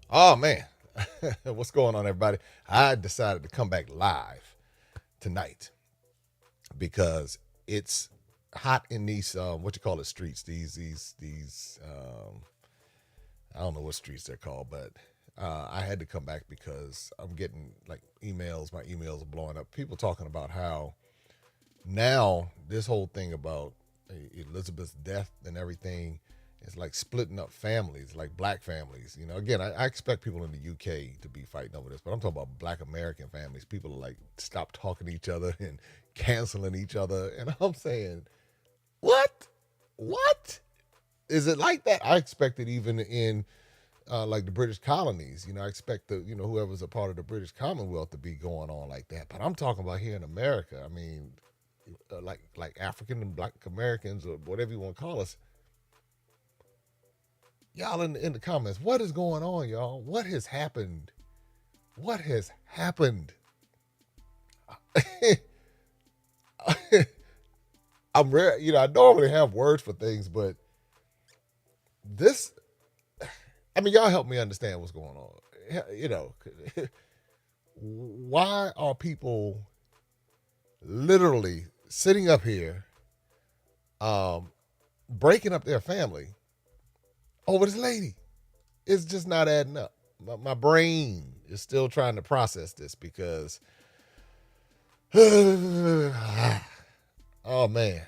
Oh man, what's going on, everybody? I decided to come back live tonight because it's hot in these what you call it streets. These I don't know what streets they're called, but I had to come back because I'm getting like emails. My emails are blowing up. People talking about how now this whole thing about Elizabeth's death and everything is like splitting up families, like black families. Again, I expect people in the UK to be fighting over this, but I'm talking about black American families. People are like stop talking to each other and canceling each other, and I'm saying, what? What is it like that? I expect it even in like the British colonies. I expect whoever's a part of the British Commonwealth to be going on like that. But I'm talking about here in America. I mean, like African and Black Americans or whatever you want to call us. Y'all in the comments, what is going on, y'all? What has happened? What has happened? I'm rare. I normally have words for things, but this. I mean, y'all help me understand what's going on. You know, why are people literally sitting up here, um, breaking up their family over this lady? It's just not adding up. My brain is still trying to process this because, oh man,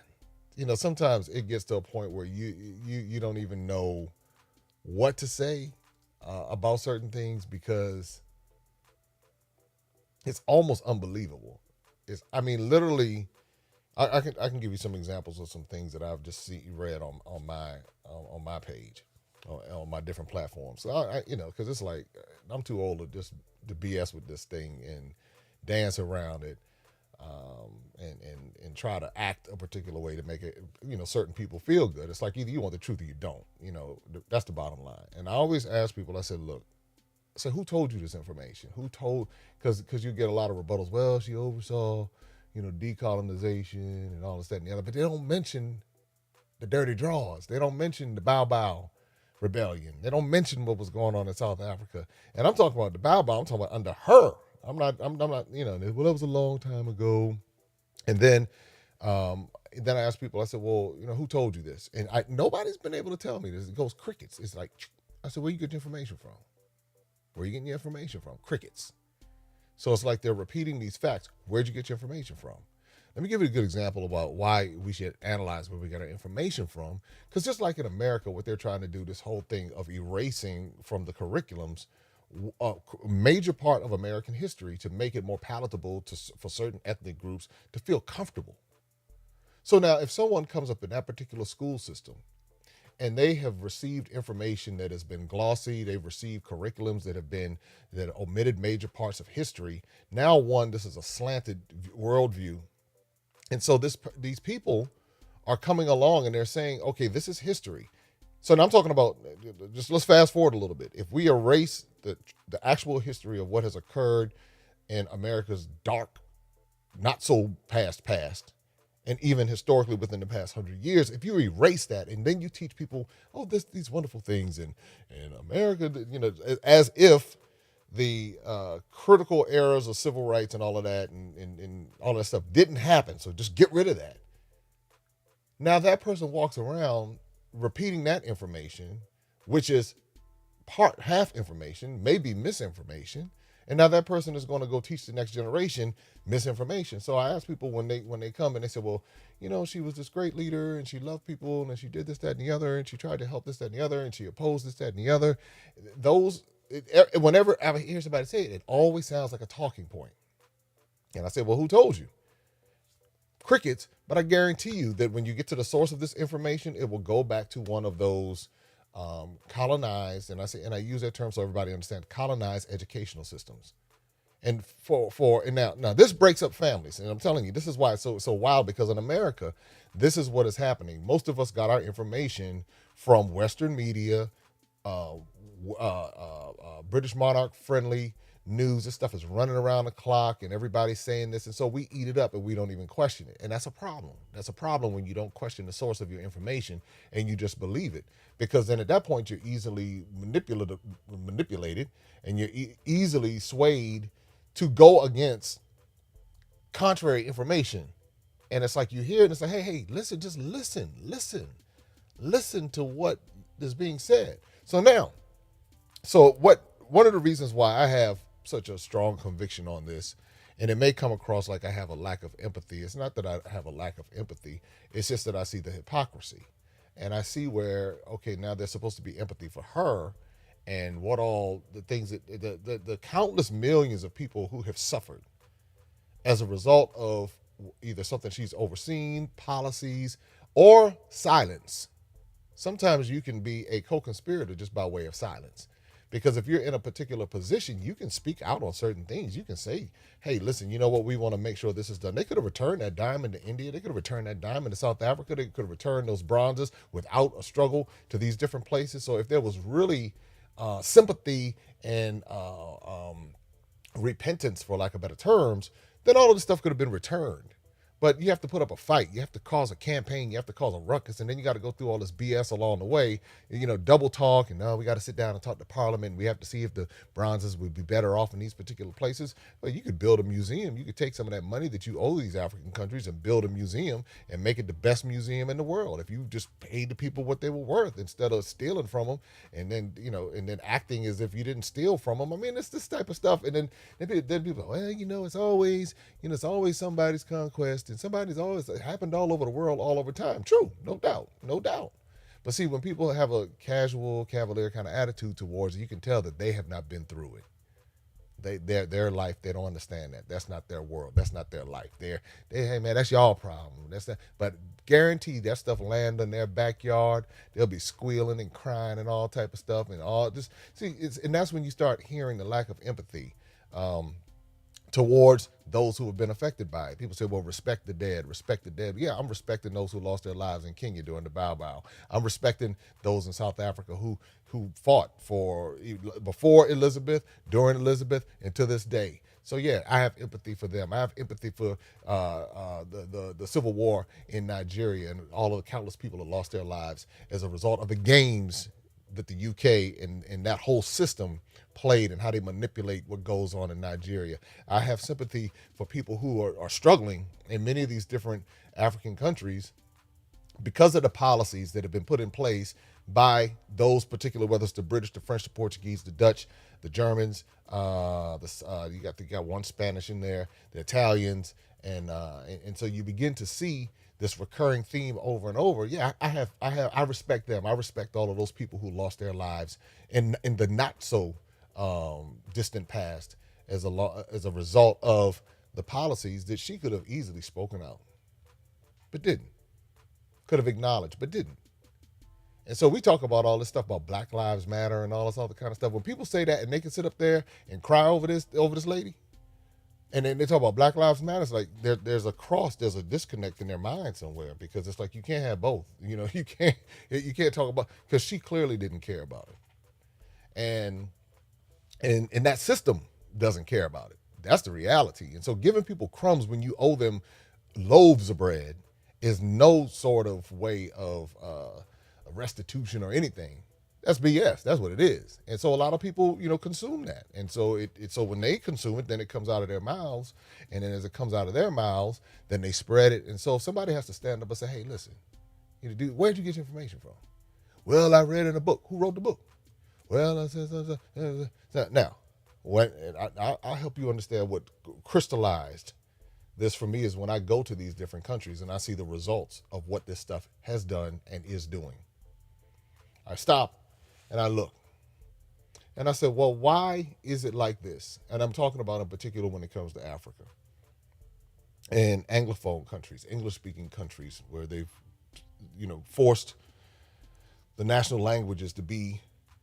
sometimes it gets to a point where you don't even know what to say about certain things because it's almost unbelievable. I mean, literally, I can give you some examples of some things that I've just read on my page, on my different platforms. So because it's like I'm too old to just to BS with this thing and dance around it, and try to act a particular way to make it certain people feel good. It's like either you want the truth or you don't. That's the bottom line. And I always ask people. I said, look. So who told you this information? Who told? Because you get a lot of rebuttals. Well, she oversaw, decolonization and all this, that, and the other. But they don't mention the dirty draws. They don't mention the Bow Bow rebellion. They don't mention what was going on in South Africa. And I'm talking about the Bow Bow. I'm talking about under her. I'm not. Well, that was a long time ago. And then I asked people. I said, well, who told you this? And nobody's been able to tell me this. It goes crickets. It's like, I said, where you get your information from? Where are you getting your information from? Crickets. So it's like they're repeating these facts. Where'd you get your information from? Let me give you a good example about why we should analyze where we get our information from. Because just like in America, what they're trying to do, this whole thing of erasing from the curriculums a major part of American history to make it more palatable for certain ethnic groups to feel comfortable. So now, if someone comes up in that particular school system and they have received information that has been glossy, they've received curriculums that omitted major parts of history. Now, one, this is a slanted worldview, and so these people are coming along and they're saying, okay, this is history. So now I'm talking about, just let's fast forward a little bit. If we erase the actual history of what has occurred in America's dark, not so past, and even historically within the past 100 years, if you erase that and then you teach people, oh, these wonderful things in America, as if the critical eras of civil rights and all of that and all that stuff didn't happen. So just get rid of that. Now that person walks around repeating that information, which is part half information, maybe misinformation, and now that person is going to go teach the next generation misinformation. So I ask people when they come and they say, well, she was this great leader and she loved people and she did this, that, and the other, and she tried to help this, that, and the other, and she opposed this, that, and the other. Whenever I hear somebody say it, it always sounds like a talking point. And I say, well, who told you? Crickets. But I guarantee you that when you get to the source of this information, it will go back to one of those colonized, and I use that term so everybody understands, colonized educational systems. And and now this breaks up families, and I'm telling you, this is why it's so wild, because in America, this is what is happening. Most of us got our information from Western media, British monarch friendly news. This stuff is running around the clock and everybody's saying this. And so we eat it up and we don't even question it. And that's a problem. That's a problem when you don't question the source of your information and you just believe it. Because then at that point, you're easily manipulated and you're easily swayed to go against contrary information. And it's like you hear it and it's like, hey, listen, just listen to what is being said. So one of the reasons why I have such a strong conviction on this, and it may come across like I have a lack of empathy. It's not that I have a lack of empathy. It's just that I see the hypocrisy. And I see where, okay, now there's supposed to be empathy for her and what all the things that the countless millions of people who have suffered as a result of either something she's overseen, policies, or silence. Sometimes you can be a co-conspirator just by way of silence. Because if you're in a particular position, you can speak out on certain things. You can say, hey, listen, you know what? We want to make sure this is done. They could have returned that diamond to India. They could have returned that diamond to South Africa. They could have returned those bronzes without a struggle to these different places. So if there was really sympathy and repentance, for lack of better terms, then all of this stuff could have been returned. But you have to put up a fight. You have to cause a campaign. You have to cause a ruckus. And then you got to go through all this BS along the way, double talk. And now we got to sit down and talk to Parliament. We have to see if the bronzes would be better off in these particular places. Well, you could build a museum. You could take some of that money that you owe these African countries and build a museum and make it the best museum in the world. If you just paid the people what they were worth instead of stealing from them and then acting as if you didn't steal from them. I mean, it's this type of stuff. And then people, well, it's always somebody's conquest. And somebody's always happened all over the world, all over time. True, no doubt. But see, when people have a casual, cavalier kind of attitude towards it, you can tell that they have not been through it. Their life, they don't understand that. That's not their world. That's not their life. Hey man, that's y'all problem. That's that. But guaranteed that stuff land in their backyard. They'll be squealing and crying and all type of stuff and all this. See, and that's when you start hearing the lack of empathy. Towards those who have been affected by it. People say, well, respect the dead. Yeah, I'm respecting those who lost their lives in Kenya during the Bow Bow. I'm respecting those in South Africa who fought before Elizabeth, during Elizabeth, and to this day. So yeah, I have empathy for them. I have empathy for the Civil War in Nigeria and all of the countless people that lost their lives as a result of the games that the UK and that whole system played and how they manipulate what goes on in Nigeria. I have sympathy for people who are struggling in many of these different African countries because of the policies that have been put in place by those particular, whether it's the British, the French, the Portuguese, the Dutch, the Germans, you got one Spanish in there, the Italians, and so you begin to see this recurring theme over and over. Yeah, I respect them. I respect all of those people who lost their lives in the not so distant past as a result of the policies that she could have easily spoken out, but didn't. Could have acknowledged, but didn't. And so we talk about all this stuff about Black Lives Matter and all this other kind of stuff. When people say that and they can sit up there and cry over this lady, and then they talk about Black Lives Matter, it's like there's a disconnect in their mind somewhere, because it's like you can't have both. You can't talk about, because she clearly didn't care about it, and that system doesn't care about it. That's the reality. And so giving people crumbs when you owe them loaves of bread is no sort of way of restitution or anything. That's BS. That's what it is. And so a lot of people, consume that. And so so when they consume it, then it comes out of their mouths. And then as it comes out of their mouths, then they spread it. And so somebody has to stand up and say, hey, listen, dude, where'd you get your information from? Well, I read it in a book. Who wrote the book? Well, now, I'll help you understand what crystallized this for me is when I go to these different countries and I see the results of what this stuff has done and is doing. I stop and I look. And I said, well, why is it like this? And I'm talking about in particular when it comes to Africa and Anglophone countries, English-speaking countries, where they've, forced the national languages to be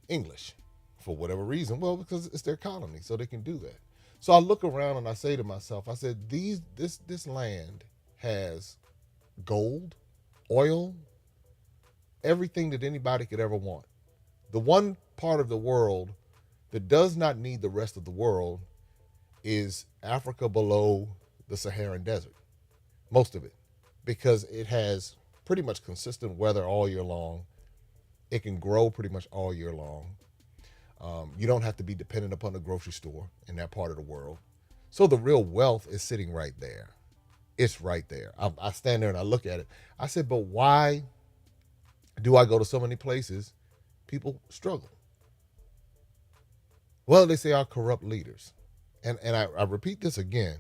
English for whatever reason. Well, because it's their colony, so they can do that. So I look around and I say to myself, I said, this land has gold, oil, everything that anybody could ever want. The one part of the world that does not need the rest of the world is Africa below the Saharan desert, most of it, because it has pretty much consistent weather all year long. It can grow pretty much all year long. You don't have to be dependent upon the grocery store in that part of the world. So the real wealth is sitting right there. It's right there. I stand there and I look at it. I said, but why do I go to so many places? People struggle. Well, they say our corrupt leaders. And I repeat this again.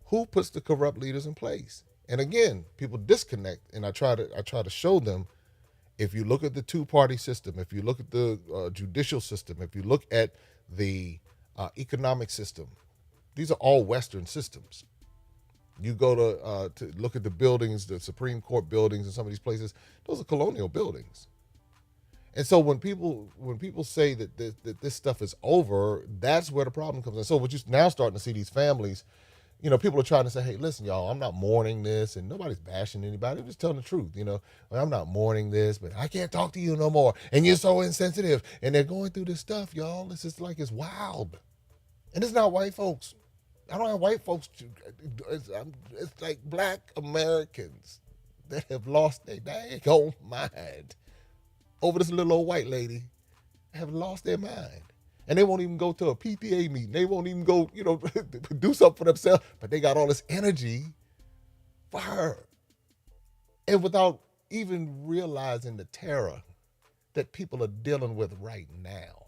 Who puts the corrupt leaders in place? And again, people disconnect, and I try to show them. If you look at the two-party system, if you look at the judicial system, if you look at the economic system, these are all Western systems. You go to look at the buildings, the Supreme Court buildings, and some of these places; those are colonial buildings. And so when people say that this stuff is over, that's where the problem comes in. So what you now starting to see these families, people are trying to say, hey, listen, y'all, I'm not mourning this, and nobody's bashing anybody. They're just telling the truth, Well, I'm not mourning this, but I can't talk to you no more, and you're so insensitive. And they're going through this stuff, y'all. This is like it's wild, and it's not white folks. I don't have white folks. It's like black Americans that have lost their daggone mind over this little old white lady, have lost their mind. And they won't even go to a PTA meeting. They won't even go, do something for themselves. But they got all this energy for her. And without even realizing the terror that people are dealing with right now.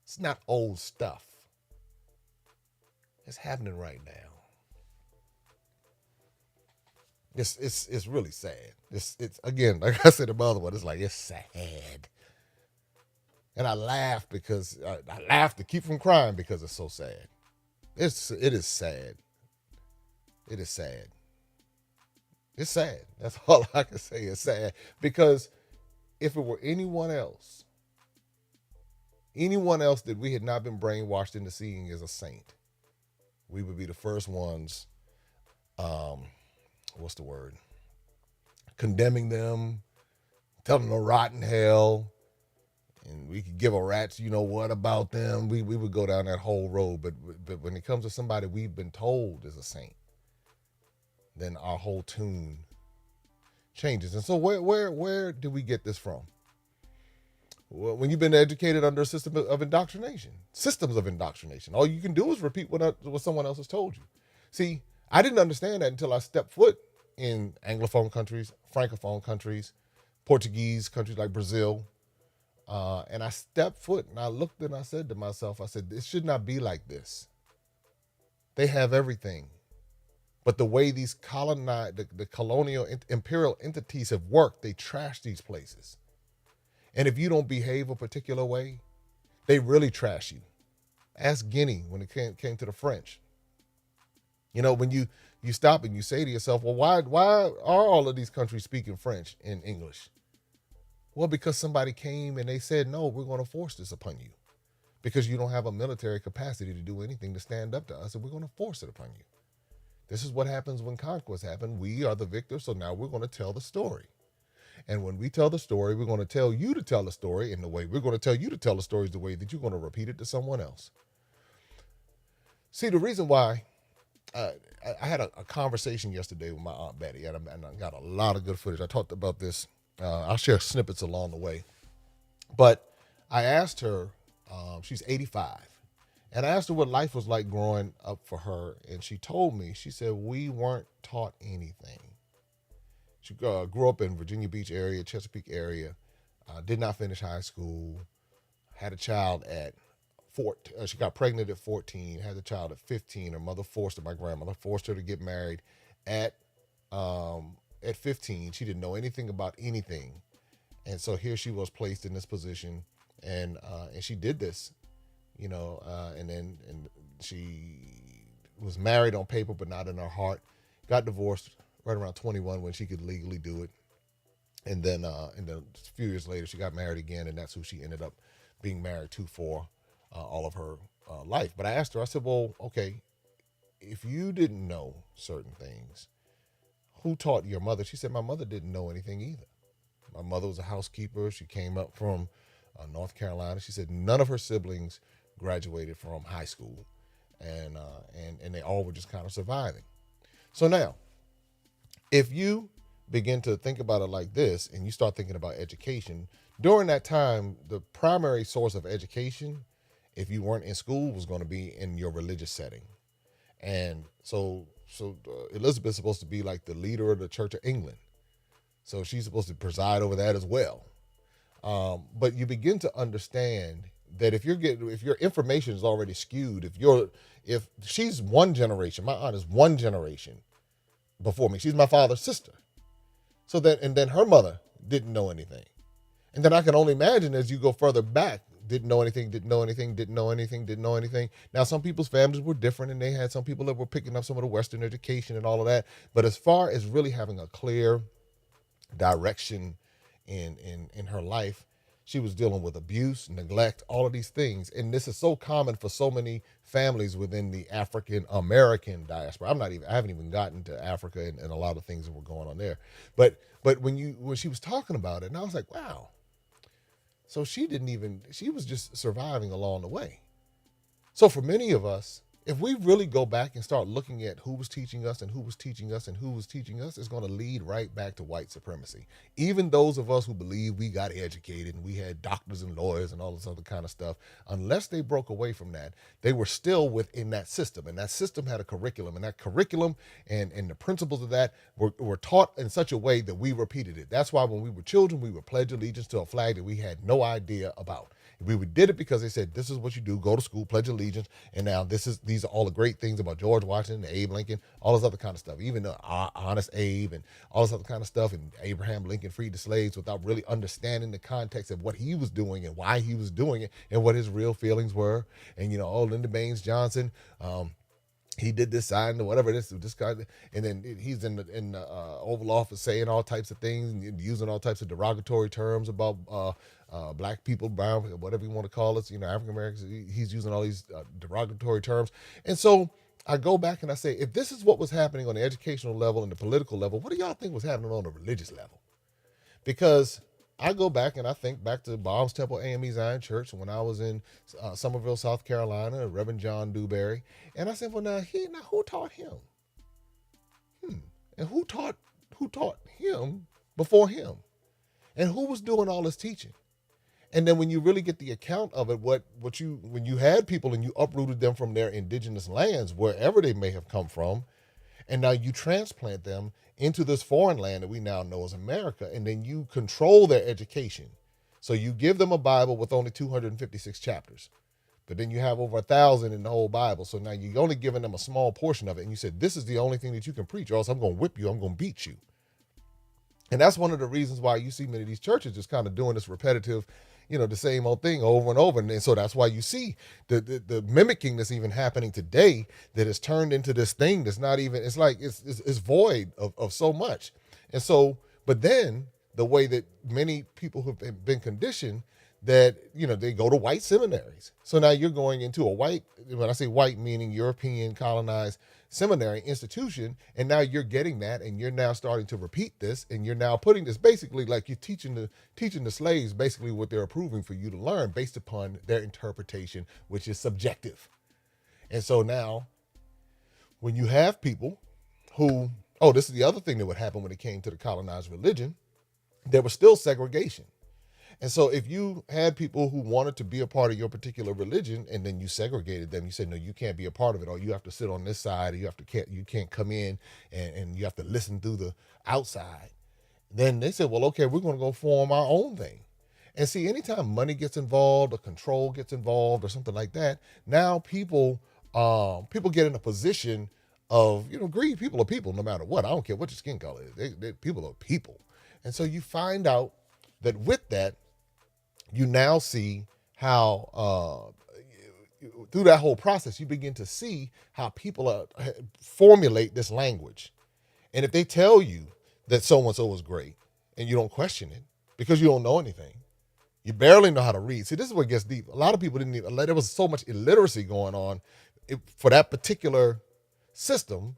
It's not old stuff. It's happening right now. It's really sad. It's again, like I said in the other one, it's like it's sad. And I laugh because I laugh to keep from crying because it's so sad. It is sad. It is sad. It's sad. That's all I can say. It's sad because if it were anyone else that we had not been brainwashed into seeing as a saint, we would be the first ones. What's the word? Condemning them, telling them to rot in hell, and we could give a rat's what about them. We would go down that whole road. But when it comes to somebody we've been told is a saint, then our whole tune changes. And so where do we get this from? Well, when you've been educated under a system of indoctrination, systems of indoctrination, all you can do is repeat what someone else has told you. See, I didn't understand that until I stepped foot in Anglophone countries, Francophone countries, Portuguese countries like Brazil. And I stepped foot and I looked and I said to myself, I said, this should not be like this. They have everything. But the way these the colonial imperial entities have worked, they trash these places. And if you don't behave a particular way, they really trash you. Ask Guinea when it came to the French. When you stop and you say to yourself, well, why are all of these countries speaking French and English? Well, because somebody came and they said, no, we're going to force this upon you because you don't have a military capacity to do anything to stand up to us, and we're going to force it upon you. This is what happens when conquest happens. We are the victors, so now we're going to tell the story. And when we tell the story, we're going to tell you to tell the story in the way we're going to tell you to tell the stories the way that you're going to repeat it to someone else. See, the reason why I had a conversation yesterday with my Aunt Betty, and I got a lot of good footage. I talked about this. I'll share snippets along the way. But I asked her, she's 85, and I asked her what life was like growing up for her, and she told me, she said, we weren't taught anything. She grew up in Virginia Beach area, Chesapeake area, did not finish high school, had a child at 14. She got pregnant at 14, had a child at 15. Her mother my grandmother forced her to get married at 15. She didn't know anything about anything. And so here she was placed in this position, and she did this, and she was married on paper, but not in her heart, got divorced right around 21 when she could legally do it. And then a few years later, she got married again, and that's who she ended up being married to for all of her life. But I asked her, I said, well, okay, if you didn't know certain things, who taught your mother? She said, my mother didn't know anything either. My mother was a housekeeper. She came up from North Carolina. She said none of her siblings graduated from high school. and they all were just kind of surviving. So now, if you begin to think about it like this, and you start thinking about education during that time, the primary source of education, if you weren't in school, was going to be in your religious setting. And Elizabeth's supposed to be like the leader of the Church of England, so she's supposed to preside over that as well. But you begin to understand that if your information is already skewed, if she's one generation, my aunt is one generation before me. She's my father's sister. And then her mother didn't know anything. And then I can only imagine as you go further back, didn't know anything, didn't know anything, didn't know anything, didn't know anything. Now, some people's families were different, and they had some people that were picking up some of the Western education and all of that. But as far as really having a clear direction in her life, she was dealing with abuse, neglect, all of these things. And this is so common for so many families within the African American diaspora. I haven't even gotten to Africa and a lot of things that were going on there. But when she was talking about it, and I was like, wow. So she was just surviving along the way. So for many of us, if we really go back and start looking at who was teaching us and who was teaching us and who was teaching us, it's going to lead right back to white supremacy. Even those of us who believe we got educated and we had doctors and lawyers and all this other kind of stuff, unless they broke away from that, they were still within that system. And that system had a curriculum. And that curriculum and the principles of that were taught in such a way that we repeated it. That's why when we were children, we would pledge allegiance to a flag that we had no idea about. We did it because they said, this is what you do, go to school, pledge allegiance, and now these are all the great things about George Washington, Abe Lincoln, all this other kind of stuff, even the Honest Abe and all this other kind of stuff, and Abraham Lincoln freed the slaves without really understanding the context of what he was doing and why he was doing it and what his real feelings were. And, Lyndon Baines Johnson, he did this sign or whatever this guy, and then he's in the Oval Office saying all types of things and using all types of derogatory terms about black people, brown, whatever you want to call us, African Americans. He's using all these derogatory terms, and so I go back and I say, if this is what was happening on the educational level and the political level, what do y'all think was happening on the religious level? Because I go back and I think back to Bob's Temple AME Zion Church when I was in Somerville, South Carolina, Reverend John Dewberry. And I said, well, now who taught him? And who taught him before him? And who was doing all this teaching? And then when you really get the account of it, when you had people and you uprooted them from their indigenous lands, wherever they may have come from, and now you transplant them into this foreign land that we now know as America, and then you control their education. So you give them a Bible with only 256 chapters, but then you have over 1,000 in the whole Bible. So now you're only giving them a small portion of it, and you said, this is the only thing that you can preach, or else I'm going to whip you, I'm going to beat you. And that's one of the reasons why you see many of these churches just kind of doing this repetitive, the same old thing over and over. And so that's why you see the mimicking that's even happening today, that has turned into this thing that's not even, it's like, it's void of so much. And so, but then the way that many people have been conditioned that, they go to white seminaries. So now you're going into when I say white, meaning European colonized seminary institution, and now you're getting that, and you're now starting to repeat this, and you're now putting this basically like you're teaching the slaves basically what they're approving for you to learn based upon their interpretation, which is subjective. And so now when you have people who, this is the other thing that would happen when it came to the colonized religion, there was still segregation. And so if you had people who wanted to be a part of your particular religion, and then you segregated them, you said, no, you can't be a part of it, or you have to sit on this side, or you can't come in, and you have to listen through the outside. Then they said, well, okay, we're going to go form our own thing. And see, anytime money gets involved or control gets involved or something like that, now people get in a position of, greed. People are people no matter what. I don't care what your skin color is. People are people. And so you find out that with that, you now see how through that whole process, you begin to see how people formulate this language. And if they tell you that so-and-so is great and you don't question it because you don't know anything, you barely know how to read. See, this is what gets deep. A lot of people there was so much illiteracy going on for that particular system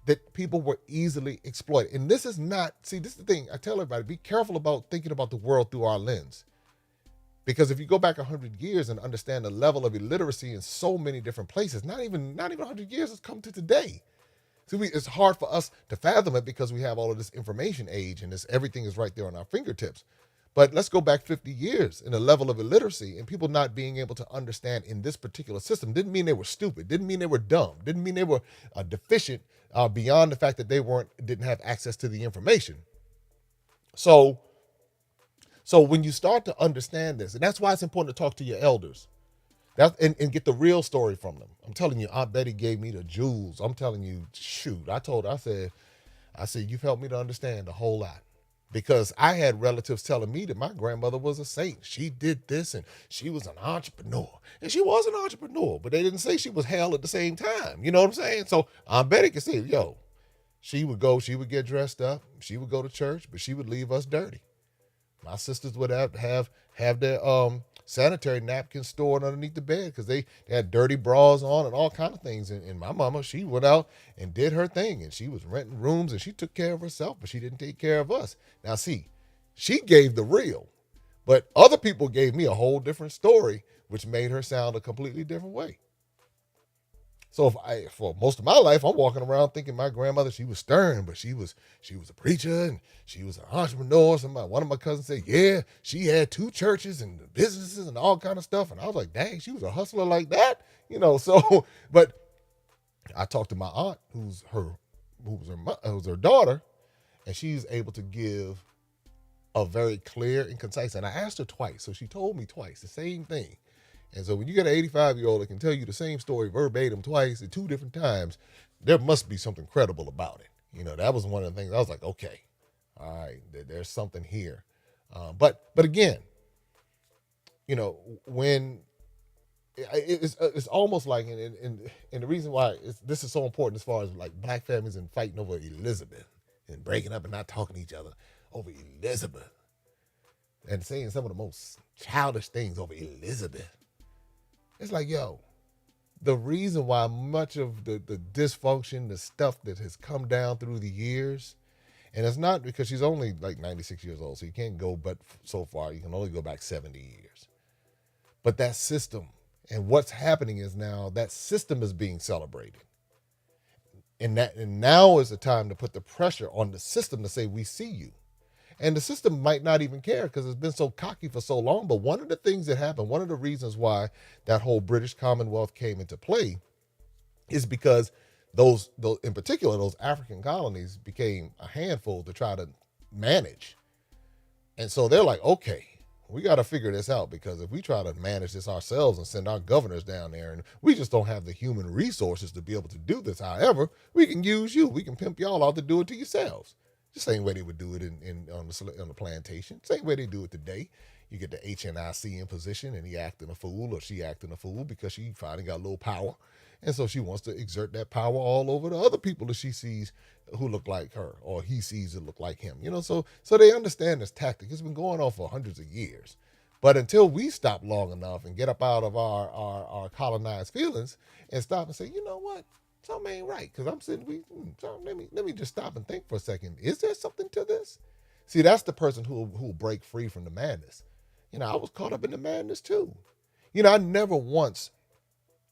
that people were easily exploited. And this is the thing. I tell everybody, be careful about thinking about the world through our lens. Because if you go back 100 years and understand the level of illiteracy in so many different places, not even 100 years has come to today. See, it's hard for us to fathom it because we have all of this information age and everything is right there on our fingertips. But let's go back 50 years in the level of illiteracy and people not being able to understand in this particular system didn't mean they were stupid, didn't mean they were dumb, didn't mean they were deficient beyond the fact that they didn't have access to the information. So, so when you start to understand this, and that's why it's important to talk to your elders. And get the real story from them. I'm telling you, Aunt Betty gave me the jewels. I'm telling you, shoot. I said, you've helped me to understand a whole lot. Because I had relatives telling me that my grandmother was a saint. She did this and she was an entrepreneur. And she was an entrepreneur, but they didn't say she was hell at the same time. You know what I'm saying? So Aunt Betty could say, yo, she would get dressed up, she would go to church, but she would leave us dirty. My sisters would have their sanitary napkins stored underneath the bed because they had dirty bras on and all kind of things. And my mama, she went out and did her thing, and she was renting rooms and she took care of herself, but she didn't take care of us. Now, see, she gave the real, but other people gave me a whole different story, which made her sound a completely different way. So for most of my life, I'm walking around thinking my grandmother, she was stern, but she was a preacher and she was an entrepreneur. One of my cousins said, yeah, she had two churches and businesses and all kind of stuff. And I was like, dang, she was a hustler like that, So, but I talked to my aunt, who's her daughter, and she's able to give a very clear and concise. And I asked her twice, so she told me twice the same thing. And so when you get an 85-year-old that can tell you the same story verbatim twice at two different times, there must be something credible about it. That was one of the things I was like, okay, all right, there's something here. But again, when it's almost like, and the reason why this is so important as far as like black families and fighting over Elizabeth and breaking up and not talking to each other over Elizabeth and saying some of the most childish things over Elizabeth. It's like, yo, the reason why much of the dysfunction, the stuff that has come down through the years, and it's not because she's only like 96 years old, so you can't go but so far. You can only go back 70 years. But that system, and what's happening is now that system is being celebrated. And now is the time to put the pressure on the system to say, we see you. And the system might not even care because it's been so cocky for so long. But one of the things that happened, one of the reasons why that whole British Commonwealth came into play is because those in particular, those African colonies became a handful to try to manage. And so they're like, okay, we got to figure this out, because if we try to manage this ourselves and send our governors down there and we just don't have the human resources to be able to do this, however, we can use you. We can pimp y'all out to do it to yourselves. The same way they would do it on the plantation. Same way they do it today. You get the HNIC in position and he acting a fool or she acting a fool because she finally got a little power. And so she wants to exert that power all over the other people that she sees who look like her or he sees that look like him. So they understand this tactic. It's been going on for hundreds of years. But until we stop long enough and get up out of our colonized feelings and stop and say, you know what? Something ain't right, because I'm sitting. Let me just stop and think for a second. Is there something to this? See, that's the person who will break free from the madness. I was caught up in the madness too. I never once.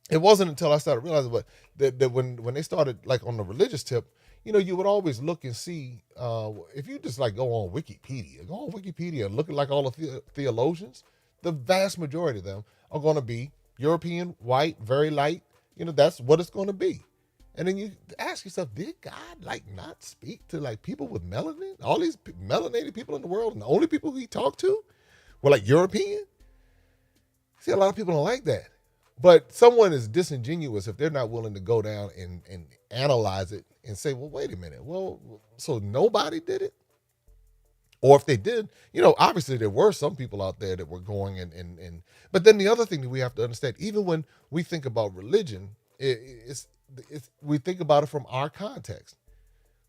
It wasn't until I started realizing, but that when they started like on the religious tip, you would always look and see if you just like go on Wikipedia, and look at like all the theologians. The vast majority of them are going to be European, white, very light. That's what it's going to be. And then you ask yourself, did God like not speak to like people with melanin? All these melanated people in the world, and the only people he talked to were like European? See, a lot of people don't like that. But someone is disingenuous if they're not willing to go down and analyze it and say, well, wait a minute. Well, so nobody did it? Or if they did, obviously there were some people out there that were going and but then the other thing that we have to understand, even when we think about religion, we think about it from our context.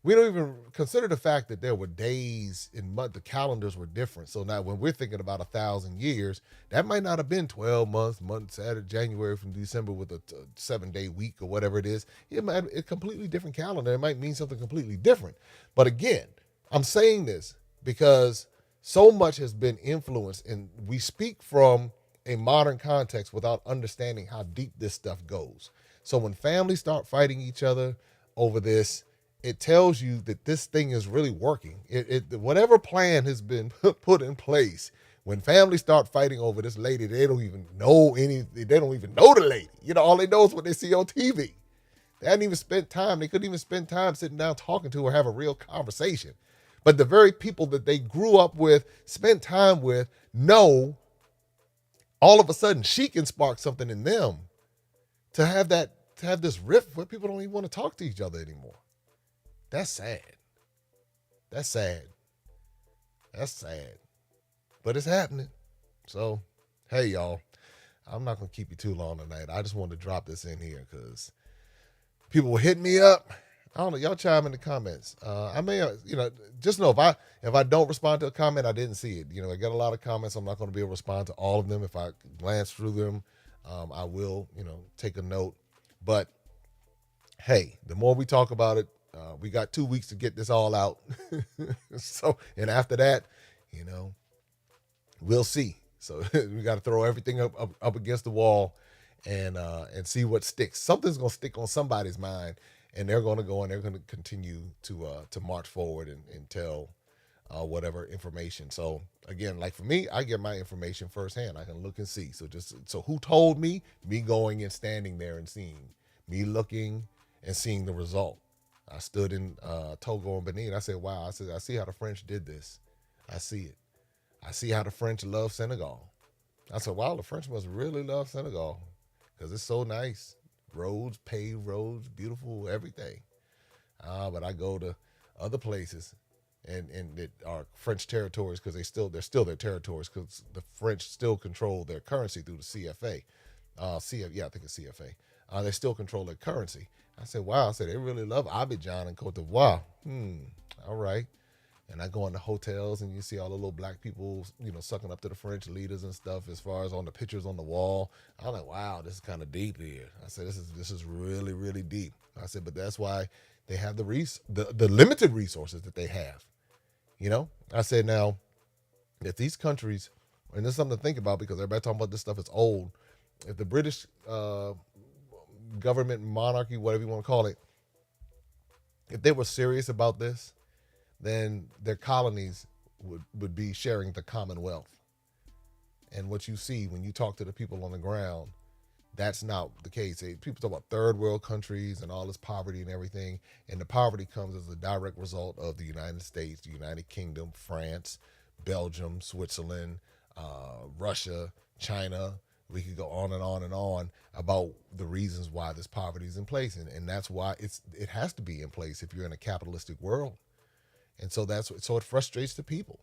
We don't even consider the fact that there were days in month, the calendars were different. So now when we're thinking about 1,000 years, that might not have been 12 months, Saturday, January from December with a 7-day week or whatever it is. It might be a completely different calendar. It might mean something completely different. But again, I'm saying this because So much has been influenced, and we speak from a modern context without understanding how deep this stuff goes. So when families start fighting each other over this, it tells you that this thing is really working. Whatever plan has been put in place, when families start fighting over this lady, they don't even know any. They don't even know the lady. All they know is what they see on TV. They hadn't even spent time. They couldn't even spend time sitting down talking to her, have a real conversation. But the very people that they grew up with, spent time with, know all of a sudden she can spark something in them to have this rift where people don't even want to talk to each other anymore. That's sad. That's sad. That's sad. But it's happening. So, hey, y'all, I'm not going to keep you too long tonight. I just wanted to drop this in here because people were hitting me up. I don't know. Y'all chime in the comments. I may, just know if I don't respond to a comment, I didn't see it. I got a lot of comments. I'm not going to be able to respond to all of them. If I glance through them, I will, take a note. But hey, the more we talk about it, we got 2 weeks to get this all out. So, and after that, we'll see. So we got to throw everything up against the wall and see what sticks. Something's going to stick on somebody's mind, and they're going to go and they're going to continue to march forward and tell whatever information. So again, like for me, I get my information firsthand. I can look and see. So who told me? Me going and standing there and seeing, me looking and seeing the result. I stood in Togo and Benin. I said, wow. I see how the French did this. I see it. I see how the French love Senegal. I said, wow, the French must really love Senegal because it's so nice. Roads, paved roads, beautiful, everything. But I go to other places and it are French territories because they're still their territories because the French still control their currency through the CFA. I think it's CFA. They still control their currency. I said, wow. I said, they really love Abidjan and Cote d'Ivoire. All right. And I go into hotels and you see all the little black people, sucking up to the French leaders and stuff as far as on the pictures on the wall. I'm like, wow, this is kind of deep here. I said, this is really, really deep. I said, but that's why they have the limited resources that they have. I said, now, if these countries, and this is something to think about because everybody talking about this stuff is old. If the British government, monarchy, whatever you want to call it, if they were serious about this, then their colonies would be sharing the Commonwealth. And what you see when you talk to the people on the ground, that's not the case. People talk about third world countries and all this poverty and everything, and the poverty comes as a direct result of the United States, the United Kingdom, France, Belgium, Switzerland, Russia, China. We could go on and on and on about the reasons why this poverty is in place, and that's why it has to be in place if you're in a capitalistic world. And so so it frustrates the people.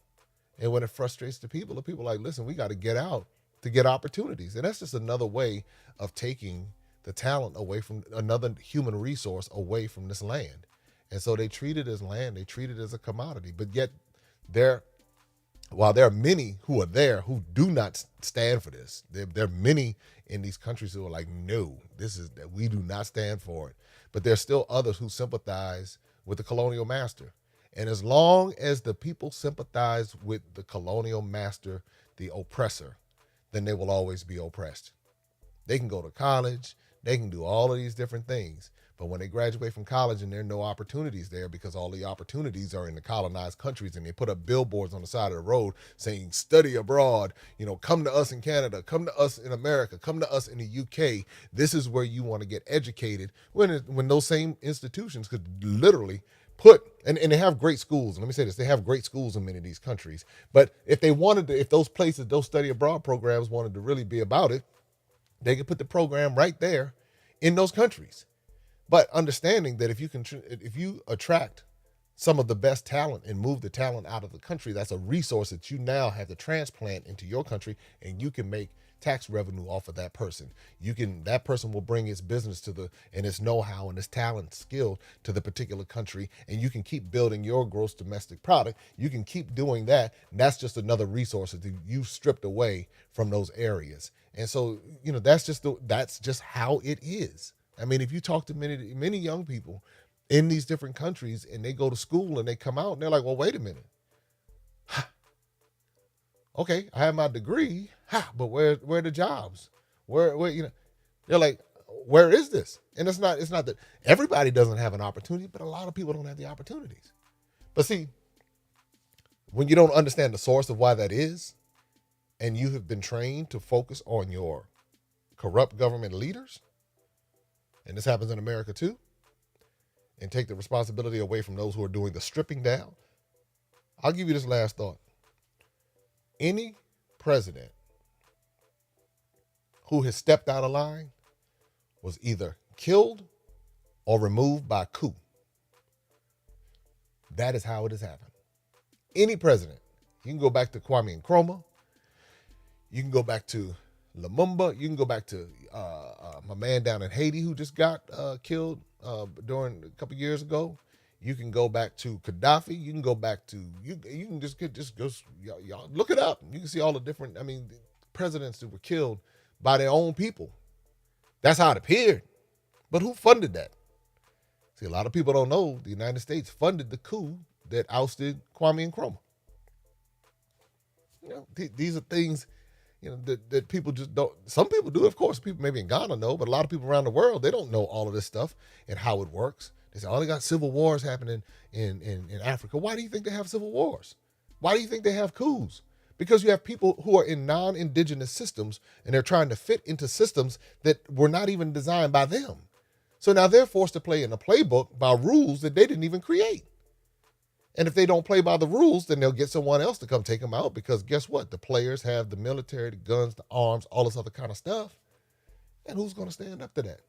And when it frustrates the people are like, listen, we got to get out to get opportunities. And that's just another way of taking the talent away from another human resource away from this land. And so they treat it as land, they treat it as a commodity. But yet while there are many who are there who do not stand for this, there are many in these countries who are like, no, we do not stand for it. But there's still others who sympathize with the colonial master. And as long as the people sympathize with the colonial master, the oppressor, then they will always be oppressed. They can go to college, they can do all of these different things. But when they graduate from college and there are no opportunities there because all the opportunities are in the colonized countries and they put up billboards on the side of the road saying, study abroad, come to us in Canada, come to us in America, come to us in the UK. This is where you want to get educated when those same institutions could literally and they have great schools. And let me say this, they have great schools in many of these countries. But if those places, those study abroad programs wanted to really be about it, they could put the program right there in those countries. But understanding that if you attract some of the best talent and move the talent out of the country, that's a resource that you now have to transplant into your country, and you can make tax revenue off of that person. That person will bring its business and its know-how and its talent, skill to the particular country, and you can keep building your gross domestic product. You can keep doing that. And that's just another resource that you've stripped away from those areas. And so, that's just how it is. I mean, if you talk to many young people in these different countries and they go to school and they come out and they're like, well, wait a minute. Okay, I have my degree, but where are the jobs? Where they're like, where is this? And it's not that everybody doesn't have an opportunity, but a lot of people don't have the opportunities. But see, when you don't understand the source of why that is, and you have been trained to focus on your corrupt government leaders, and this happens in America too, and take the responsibility away from those who are doing the stripping down, I'll give you this last thought. Any president who has stepped out of line was either killed or removed by coup. That is how it has happened. Any president. You can go back to Kwame Nkrumah. You can go back to Lumumba. You can go back to my man down in Haiti who just got killed during a couple years ago. You can go back to Gaddafi. You can go back to you can just go y'all look it up. You can see all the different presidents that were killed by their own people. That's how it appeared. But who funded that? See, a lot of people don't know the United States funded the coup that ousted Kwame Nkrumah. These are things that people just don't. Some people do, of course. People maybe in Ghana know, but a lot of people around the world, they don't know all of this stuff and how it works. They say, oh, they got civil wars happening in Africa. Why do you think they have civil wars? Why do you think they have coups? Because you have people who are in non-indigenous systems and they're trying to fit into systems that were not even designed by them. So now they're forced to play in a playbook by rules that they didn't even create. And if they don't play by the rules, then they'll get someone else to come take them out because guess what? The players have the military, the guns, the arms, all this other kind of stuff. And who's going to stand up to that?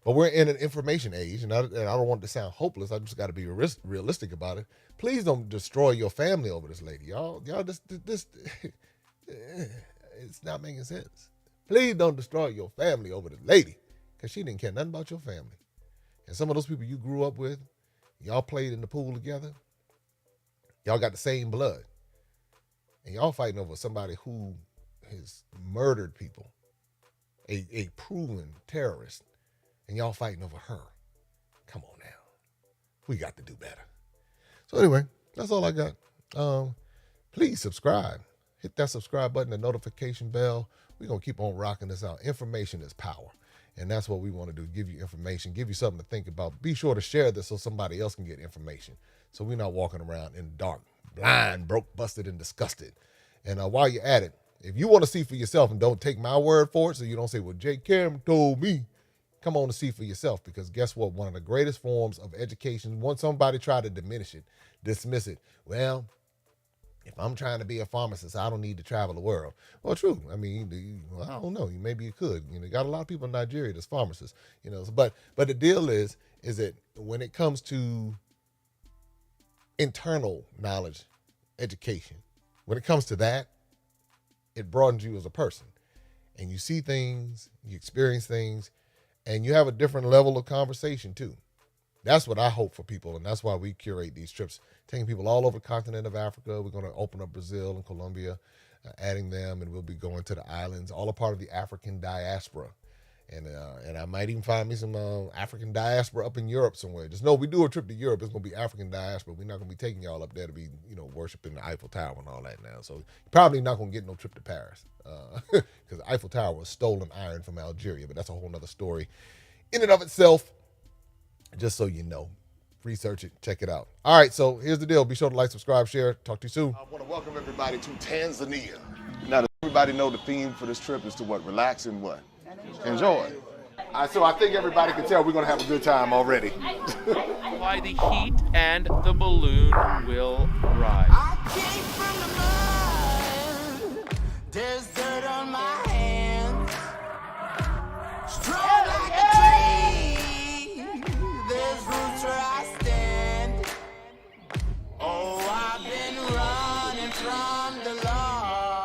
But we're in an information age, and I don't want it to sound hopeless. I just got to be realistic about it. Please don't destroy your family over this lady, y'all. This it's not making sense. Please don't destroy your family over this lady, because she didn't care nothing about your family. And some of those people you grew up with, y'all played in the pool together. Y'all got the same blood, and y'all fighting over somebody who has murdered people, a proven terrorist. And y'all fighting over her. Come on now. We got to do better. So anyway, that's all I got. Please subscribe. Hit that subscribe button, the notification bell. We're going to keep on rocking this out. Information is power. And that's what we want to do, give you information, give you something to think about. Be sure to share this so somebody else can get information. So we're not walking around in the dark, blind, broke, busted, and disgusted. And while you're at it, if you want to see for yourself and don't take my word for it, so you don't say, well, Jay Cameron told me, come on to see for yourself, because guess what? One of the greatest forms of education, once somebody try to diminish it, dismiss it, well, if I'm trying to be a pharmacist, I don't need to travel the world. Well, true. I mean, I don't know. Maybe you could. You got a lot of people in Nigeria that's pharmacists. But the deal is that when it comes to internal knowledge, education, when it comes to that, it broadens you as a person, and you see things, you experience things. And you have a different level of conversation too. That's what I hope for people, and that's why we curate these trips, taking people all over the continent of Africa. We're going to open up Brazil and Colombia, adding them, and we'll be going to the islands, all a part of the African diaspora. And I might even find me some African diaspora up in Europe somewhere. Just know we do a trip to Europe, it's going to be African diaspora. We're not going to be taking y'all up there to be, worshiping the Eiffel Tower and all that now. So you're probably not going to get no trip to Paris because the Eiffel Tower was stolen iron from Algeria, but that's a whole nother story in and of itself. Just so you know, research it, check it out. All right, so here's the deal. Be sure to like, subscribe, share. Talk to you soon. I want to welcome everybody to Tanzania. Now, does everybody know the theme for this trip is to what? Relax and what? Enjoy. So I think everybody can tell we're going to have a good time already. Apply the heat and the balloon will rise. I came from the mud. There's dirt on my hands. Strong like a tree. There's roots where I stand. Oh, I've been running from the law.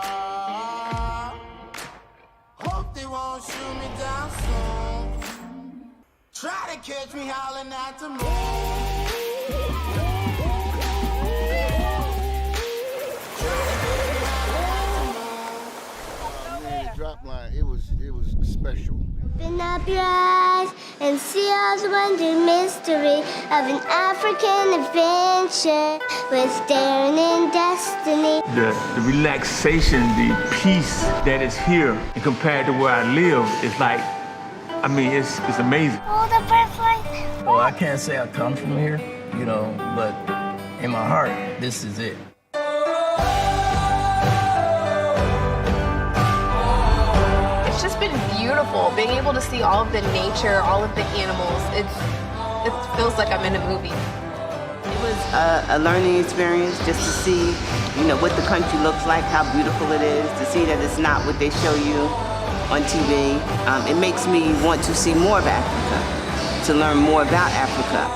Hope they won't shoot me down soon. Try to catch me howling at the moon. top line, it was special. Open up your eyes and see all the wonder mystery of an African adventure with daring and destiny. The relaxation, the peace that is here, and compared to where I live, it's like, I mean, it's amazing. Oh, the butterflies. Well, I can't say I come from here, you know, but in my heart, this is it. It's just been beautiful, being able to see all of the nature, all of the animals. It feels like I'm in a movie. It was a learning experience just to see, you know, what the country looks like, how beautiful it is, to see that it's not what they show you on TV. It makes me want to see more of Africa, to learn more about Africa.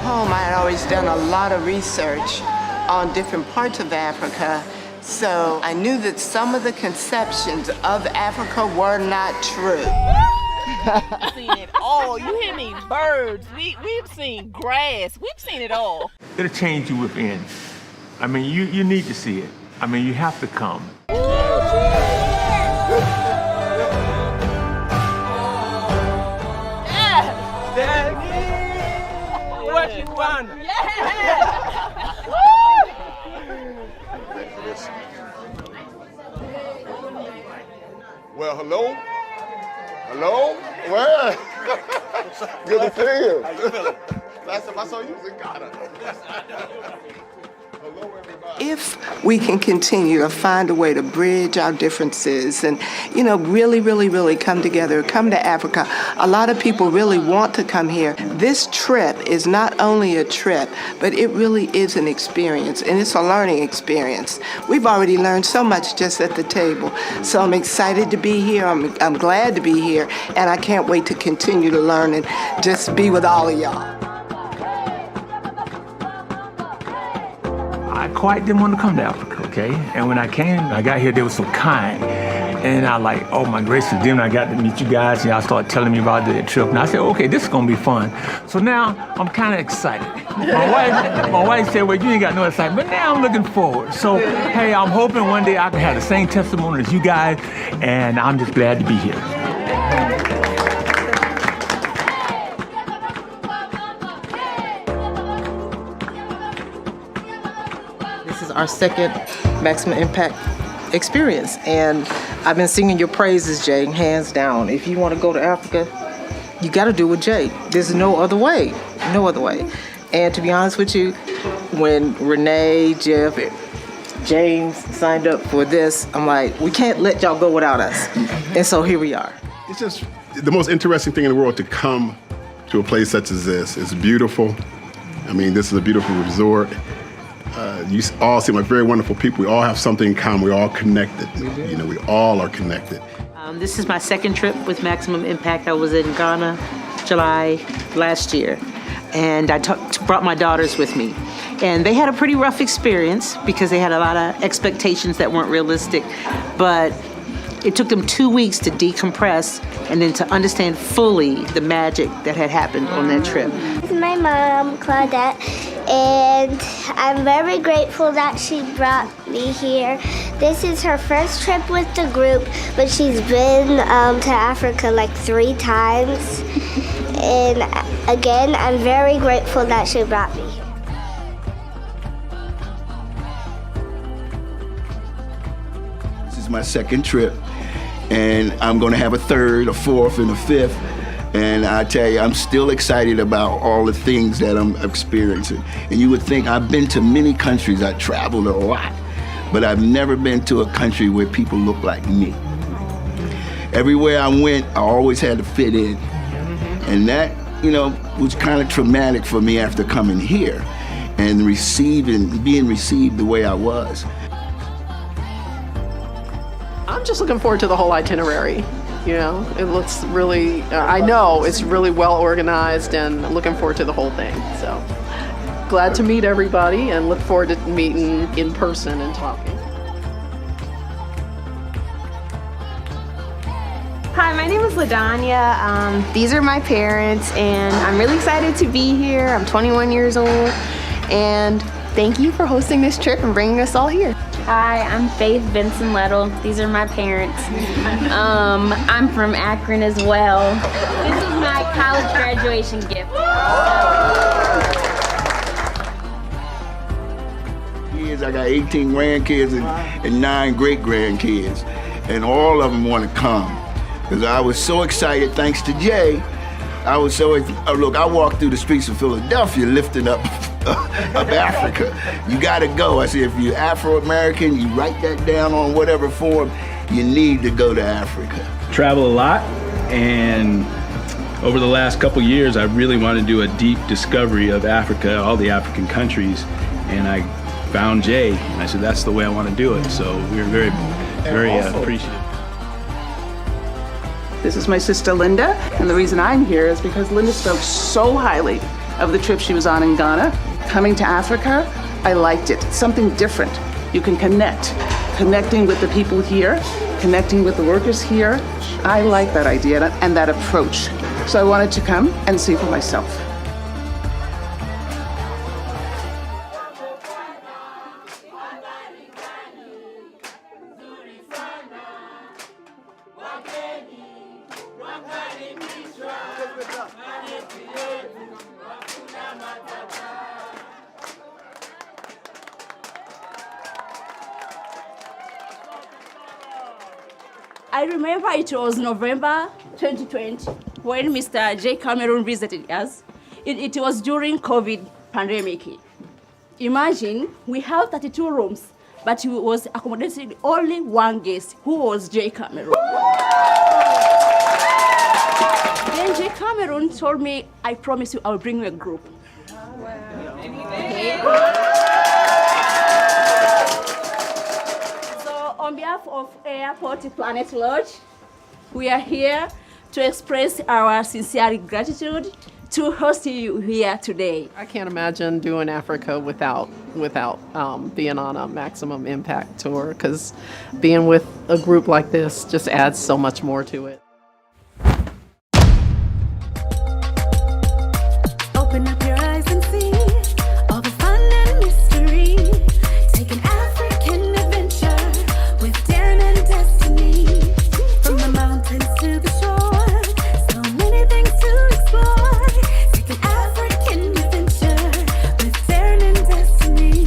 Home, I had always done a lot of research on different parts of Africa, so I knew that some of the conceptions of Africa were not true. We've seen it all. You hear me? Birds. We've seen grass. We've seen it all. It'll change you within. I mean, you need to see it. I mean, you have to come. What you want? Well, hello? Hello? Where? Good to see you. How you feeling? Last time I saw you was in Ghana. Hello, everybody. If we can continue to find a way to bridge our differences and, you know, really come together, come to Africa. A lot of people really want to come here. This trip is not only a trip, but it really is an experience, and it's a learning experience. We've already learned so much just at the table. So I'm excited to be here. I'm glad to be here, and I can't wait to continue to learn and just be with all of y'all. I quite didn't want to come to Africa, okay? And when I came, I got here, they were so kind. And I like, oh my gracious, then I got to meet you guys, and y'all started telling me about the trip. And I said, okay, this is gonna be fun. So now I'm kind of excited. My wife said, well, you ain't got no excitement, but now I'm looking forward. So, hey, I'm hoping one day I can have the same testimony as you guys, and I'm just glad to be here. This is our second Maximum Impact experience, and I've been singing your praises, Jay, hands down. If you want to go to Africa, you got to do it with Jay. There's no other way, no other way. And to be honest with you, when Renee, Jeff, James signed up for this, I'm like, we can't let y'all go without us. And so here we are. It's just the most interesting thing in the world to come to a place such as this. It's beautiful. I mean, this is a beautiful resort. You all seem like very wonderful people. We all have something in common. We're all connected. You know, we all are connected. This is my second trip with Maximum Impact. I was in Ghana July last year, and I brought my daughters with me. And they had a pretty rough experience because they had a lot of expectations that weren't realistic. But it took them 2 weeks to decompress and then to understand fully the magic that had happened on that trip. This is my mom, Claudette, and I'm very grateful that she brought me here. This is her first trip with the group, but she's been to Africa like 3 times. And again, I'm very grateful that she brought me here. This is my second trip, and I'm going to have a third, a fourth, and a fifth. And I tell you, I'm still excited about all the things that I'm experiencing. And you would think I've been to many countries, I traveled a lot, but I've never been to a country where people look like me. Everywhere I went, I always had to fit in. And that, you know, was kind of traumatic for me after coming here and being received the way I was. I'm just looking forward to the whole itinerary. You know, it looks really, I know it's really well organized, and looking forward to the whole thing. So glad to meet everybody and look forward to meeting in person and talking. Hi, my name is LaDanya. These are my parents, and I'm really excited to be here. I'm 21 years old, and thank you for hosting this trip and bringing us all here. Hi, I'm Faith Benson Lettle. These are my parents. I'm from Akron as well. This is my college graduation gift. I got 18 grandkids and 9 great-grandkids, and all of them want to come. Because I was so excited, thanks to Jay. I was so, look, I walked through the streets of Philadelphia lifting up Africa. You gotta go. I said, if you're Afro-American, you write that down on whatever form, you need to go to Africa. Travel a lot, and over the last couple years, I really wanted to do a deep discovery of Africa, all the African countries, and I found Jay, and I said, that's the way I want to do it. So we were very appreciative. This is my sister Linda, and the reason I'm here is because Linda spoke so highly of the trip she was on in Ghana. Coming to Africa, I liked it. It's something different. You can connecting with the people here, connecting with the workers here. I like that idea and that approach. So I wanted to come and see for myself. I remember it was November 2020 when Mr. J. Cameron visited us. It was during COVID pandemic. Imagine we have 32 rooms, but he was accommodating only one guest, who was J. Cameron. Then J. Cameron told me, I promise you I'll bring you a group. Okay. On behalf of Airport Planet Lodge, we are here to express our sincere gratitude to host you here today. I can't imagine doing Africa without being on a Maximum Impact tour, because being with a group like this just adds so much more to it. Open up your eyes and see all the fun and mystery. Take an African adventure with daring and destiny. From the mountains to the shore, so many things to explore. Take an African adventure with daring and destiny.